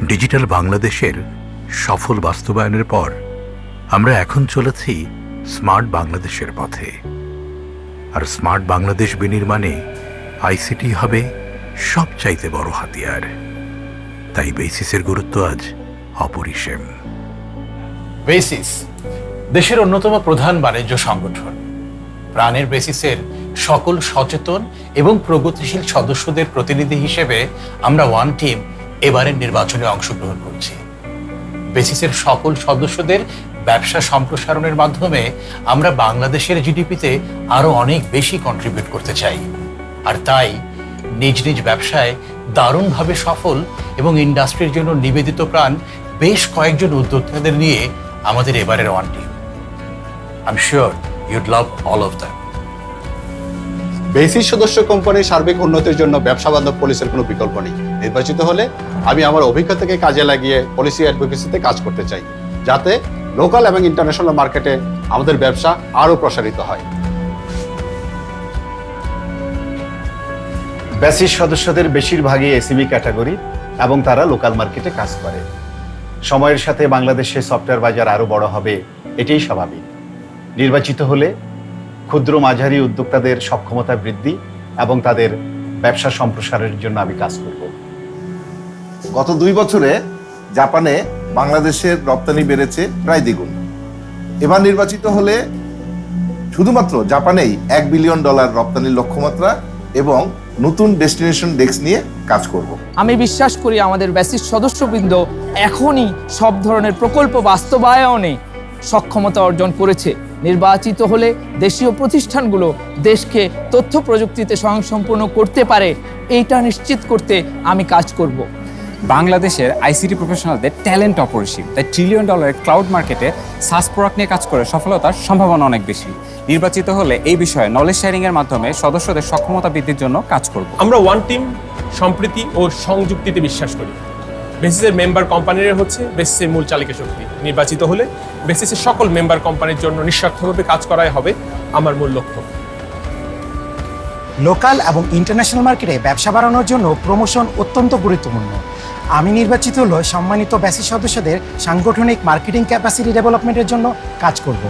Digital বাংলাদেশের সফল বাস্তবায়নের পর আমরা এখন চলেছি স্মার্ট বাংলাদেশের পথে। আর স্মার্ট বাংলাদেশ বিনির্মাণে আইসিটি হবে সবচাইতে বড় হাতিয়ার। তাই বেসিসের গুরুত্ব আজ অপরিসীম। বেসিস দেশের অন্যতম প্রধান বাণিজ্য সংগঠন। প্রাণের বেসিসের সকল সচেতন এবং প্রগতিশীল সদস্যদের প্রতিনিধি হিসেবে আমরা ওয়ান টিম এবারের নির্বাচনে অংশগ্রহণ করছি। বেসিসের সকল সদস্যদের ব্যবসা সম্প্রসারণের মাধ্যমে আমরা বাংলাদেশের জিডিপিতে আরো অনেক বেশি কন্ট্রিবিউট করতে চাই। আর তাই নিজ নিজ ব্যবসায় দারুণভাবে সফল এবং ইন্ডাস্ট্রির জন্য নিবেদিত প্রাণ বেশ কয়েকজন উদ্যোক্তাদের নিয়ে আমাদের এবারের one team. I am sure ইউড love all of them. Basis সদস্য কোম্পানির সার্বিক উন্নতির জন্য ব্যবসা বান্ধব পলিসির কোনো বিকল্প নেই। নির্বাচিত হলে আমি আমার অভিজ্ঞতাকে কাজে লাগিয়ে পলিসি অ্যাডভোকেসিতে কাজ করতে চাই, যাতে লোকাল এবং ইন্টারন্যাশনাল মার্কেটে আমাদের ব্যবসা আরও প্রসারিত হয়। বেসিস সদস্যদের বেশিরভাগই এসএমই ক্যাটাগরি এবং তারা লোকাল মার্কেটে কাজ করে। সময়ের সাথে বাংলাদেশের সফটওয়্যার বাজার আরও বড় হবে, এটাই স্বাভাবিক। নির্বাচিত হলে ক্ষুদ্র মাঝারি উদ্যোক্তাদের সক্ষমতা বৃদ্ধি এবং তাদের ব্যবসা সম্প্রসারণের জন্য আমি কাজ করব। গত 2 বছরে জাপানে বাংলাদেশের রপ্তানি বেড়েছে প্রায় দ্বিগুণ। এবার নির্বাচিত হলে শুধুমাত্র জাপানেই $1 বিলিয়ন রপ্তানির লক্ষ্যমাত্রা এবং নতুন ডেস্টিনেশন ডেস্ক নিয়ে কাজ করব। আমি বিশ্বাস করি আমাদের বেসিস সদস্যবৃন্দ এখনই সব ধরনের প্রকল্প বাস্তবায়নে সক্ষমতা অর্জন করেছে। নির্বাচিত হলে দেশীয় প্রতিষ্ঠানগুলো দেশকে তথ্য প্রযুক্তিতে স্বয়ংসম্পূর্ণ করতে পারে, এইটা নিশ্চিত করতে আমি কাজ করব। বাংলাদেশের আইসিটি প্রফেশনালদের ট্যালেন্ট অপরিসীম, তাই $1 ট্রিলিয়ন ক্লাউড মার্কেটে সাস প্রোডাক্ট নিয়ে কাজ করে সফলতার সম্ভাবনা অনেক বেশি। নির্বাচিত হলে এই বিষয়ে নলেজ শেয়ারিং এর মাধ্যমে সদস্যদের সক্ষমতা বৃদ্ধির জন্য কাজ করব। আমরা ওয়ান টিম সম্প্রীতি ও সংযুক্তিতে বিশ্বাস করি। বেসিসের মেম্বার কোম্পানির হচ্ছে বেসিসের মূল চালিকা শক্তি। নির্বাচিত হলে বেসিসের সকল মেম্বার কোম্পানির জন্য নিঃস্বার্থভাবে কাজ করাই হবে আমার মূল লক্ষ্য। লোকাল এবং ইন্টারন্যাশনাল মার্কেটে ব্যবসা বাড়ানোর জন্য প্রমোশন অত্যন্ত গুরুত্বপূর্ণ। আমি নির্বাচিত হলে সম্মানিত বেসিস সদস্যদের সাংগঠনিক মার্কেটিং ক্যাপাসিটি ডেভেলপমেন্টের জন্য কাজ করব।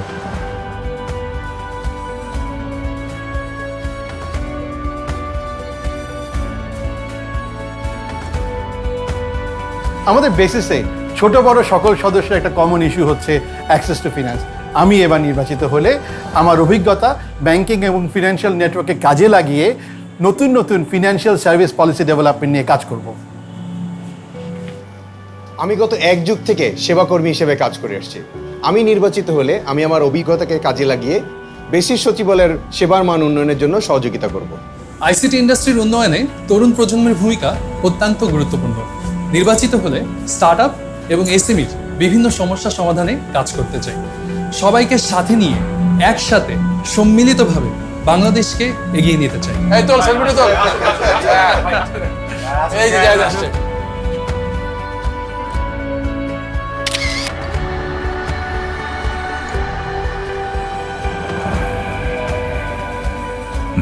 আমাদের বেসিসে ছোট বড় সকল সদস্যের একটা কমন ইস্যু হচ্ছে অ্যাক্সেস টু ফিনান্স। আমি এবার নির্বাচিত হলে আমার অভিজ্ঞতা ব্যাংকিং এবং ফিনান্সিয়াল নেটওয়ার্কে কাজে লাগিয়ে নতুন নতুন ফিনান্সিয়াল সার্ভিস পলিসি ডেভেলপমেন্ট নিয়ে কাজ করব। আমি গত 1 যুগ থেকে সেবাকর্মী হিসেবে কাজ করে আসছি। আমি নির্বাচিত হলে আমি আমার অভিজ্ঞতাকে কাজে লাগিয়ে বেসিস সচিবালয়ের সেবার মান উন্নয়নের জন্য সহযোগিতা করব। আইসিটি ইন্ডাস্ট্রির উন্নয়নে তরুণ প্রজন্মের ভূমিকা অত্যন্ত গুরুত্বপূর্ণ। নির্বাচিত হলে স্টার্টআপ এবং এসএমইর বিভিন্ন সমস্যা সমাধানে কাজ করতে চাই। সবাইকে সাথে নিয়ে একসাথে সম্মিলিতভাবে বাংলাদেশকে এগিয়ে নিতে চাই।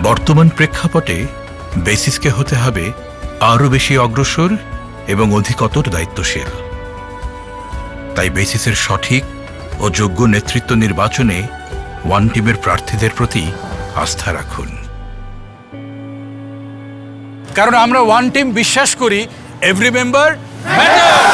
বর্তমান প্রেক্ষাপটে বেসিসকে হতে হবে আরো বেশি অগ্রসর এবং অধিকতর দায়িত্বশীল। তাই বেসিসের সঠিক ও যোগ্য নেতৃত্ব নির্বাচনে ওয়ান টিমের প্রার্থীদের প্রতি আস্থা রাখুন। কারণ আমরা ওয়ান টিম বিশ্বাস করি এভরি মেম্বার ম্যাটার।